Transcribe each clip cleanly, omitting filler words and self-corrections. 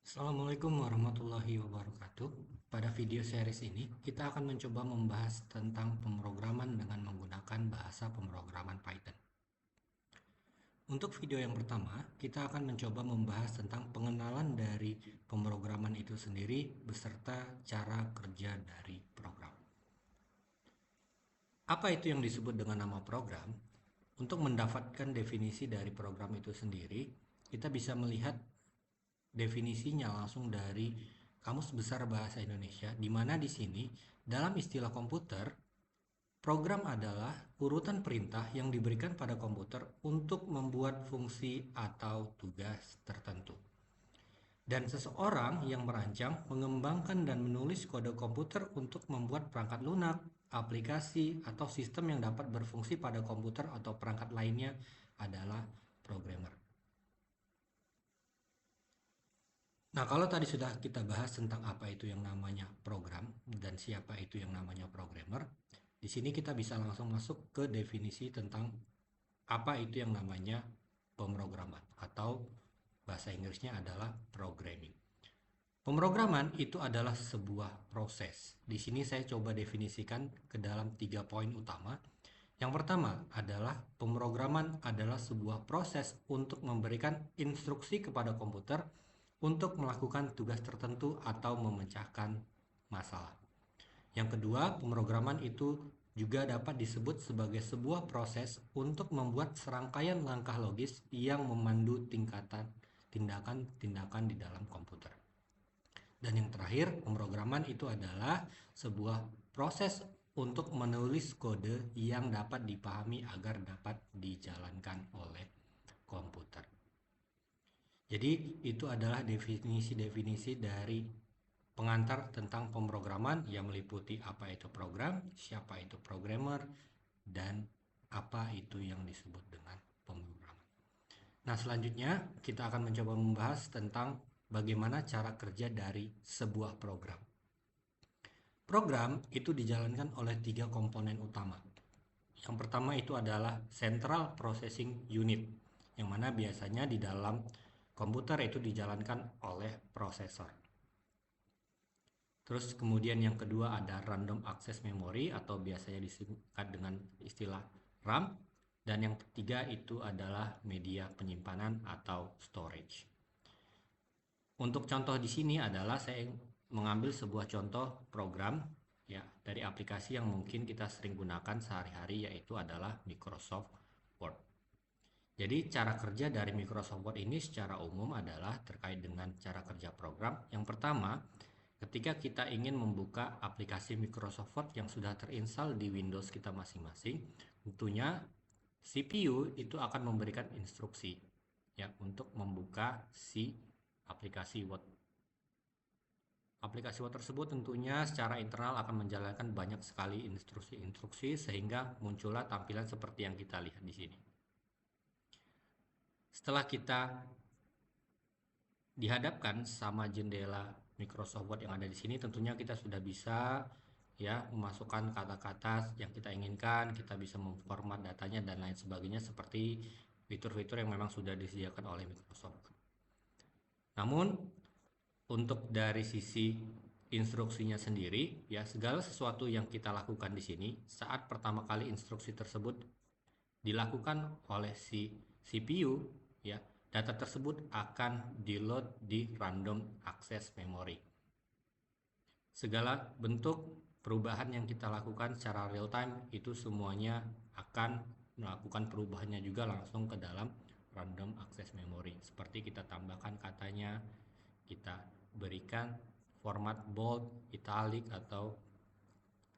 Assalamualaikum warahmatullahi wabarakatuh. Pada video series ini, kita akan mencoba membahas tentang pemrograman dengan menggunakan bahasa pemrograman Python. Untuk video yang pertama, kita akan mencoba membahas tentang pengenalan dari pemrograman itu sendiri beserta cara kerja dari program. Apa itu yang disebut dengan nama program? Untuk mendapatkan definisi dari program itu sendiri, kita bisa melihat definisinya langsung dari Kamus Besar Bahasa Indonesia, di mana di sini dalam istilah komputer, program adalah urutan perintah yang diberikan pada komputer untuk membuat fungsi atau tugas tertentu. Dan seseorang yang merancang, mengembangkan dan menulis kode komputer untuk membuat perangkat lunak, aplikasi, atau sistem yang dapat berfungsi pada komputer atau perangkat lainnya adalah programmer. Nah, kalau tadi sudah kita bahas tentang apa itu yang namanya program dan siapa itu yang namanya programmer, di sini kita bisa langsung masuk ke definisi tentang apa itu yang namanya pemrograman atau bahasa Inggrisnya adalah programming. Pemrograman itu adalah sebuah proses. Di sini saya coba definisikan ke dalam 3 poin utama. Yang pertama adalah pemrograman adalah sebuah proses untuk memberikan instruksi kepada komputer untuk melakukan tugas tertentu atau memecahkan masalah. Yang kedua, pemrograman itu juga dapat disebut sebagai sebuah proses untuk membuat serangkaian langkah logis yang memandu tindakan-tindakan di dalam komputer. Dan yang terakhir, pemrograman itu adalah sebuah proses untuk menulis kode yang dapat dipahami agar dapat dijalankan oleh komputer. Jadi itu adalah definisi-definisi dari pengantar tentang pemrograman yang meliputi apa itu program, siapa itu programmer, dan apa itu yang disebut dengan pemrograman. Nah, selanjutnya kita akan mencoba membahas tentang bagaimana cara kerja dari sebuah program. Program itu dijalankan oleh 3 komponen utama. Yang pertama itu adalah Central Processing Unit, yang mana biasanya di dalam komputer itu dijalankan oleh prosesor. Terus kemudian yang kedua ada Random Access Memory atau biasanya disingkat dengan istilah RAM. Dan yang ketiga itu adalah media penyimpanan atau storage. Untuk contoh di sini adalah saya mengambil sebuah contoh program ya dari aplikasi yang mungkin kita sering gunakan sehari-hari, yaitu adalah Microsoft Word. Jadi cara kerja dari Microsoft Word ini secara umum adalah terkait dengan cara kerja program. Yang pertama, ketika kita ingin membuka aplikasi Microsoft Word yang sudah terinstall di Windows kita masing-masing, tentunya CPU itu akan memberikan instruksi ya untuk membuka si aplikasi Word. Aplikasi Word tersebut tentunya secara internal akan menjalankan banyak sekali instruksi-instruksi sehingga muncullah tampilan seperti yang kita lihat di sini. Setelah kita dihadapkan sama jendela Microsoft Word yang ada di sini, tentunya kita sudah bisa ya memasukkan kata-kata yang kita inginkan, kita bisa memformat datanya dan lain sebagainya seperti fitur-fitur yang memang sudah disediakan oleh Microsoft. Namun untuk dari sisi instruksinya sendiri, ya segala sesuatu yang kita lakukan di sini saat pertama kali instruksi tersebut dilakukan oleh si CPU, ya data tersebut akan di-load di random access memory. Segala bentuk perubahan yang kita lakukan secara real time itu semuanya akan melakukan perubahannya juga langsung ke dalam random access memory. Seperti kita tambahkan katanya, kita berikan format bold, italic atau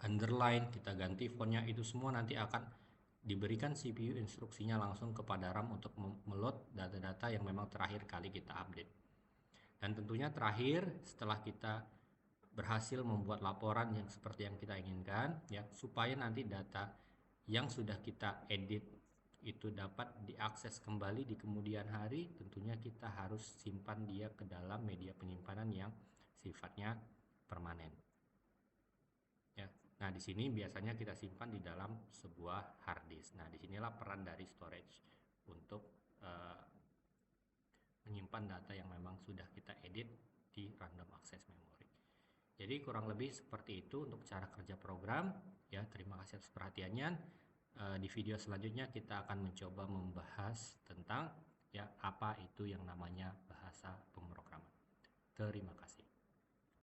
underline, kita ganti fontnya, itu semua nanti akan diberikan CPU instruksinya langsung kepada RAM untuk meload data-data yang memang terakhir kali kita update. Dan tentunya terakhir setelah kita berhasil membuat laporan yang seperti yang kita inginkan ya, supaya nanti data yang sudah kita edit itu dapat diakses kembali di kemudian hari, tentunya kita harus simpan dia ke dalam media penyimpanan yang sifatnya permanen. Ya. Nah, di sini biasanya kita simpan di dalam sebuah hard disk. Nah, disinilah peran dari storage untuk menyimpan data yang memang sudah kita edit Jadi kurang lebih seperti itu untuk cara kerja program. Ya, terima kasih atas perhatiannya. Di video selanjutnya kita akan mencoba membahas tentang ya apa itu yang namanya bahasa pemrograman. Terima kasih.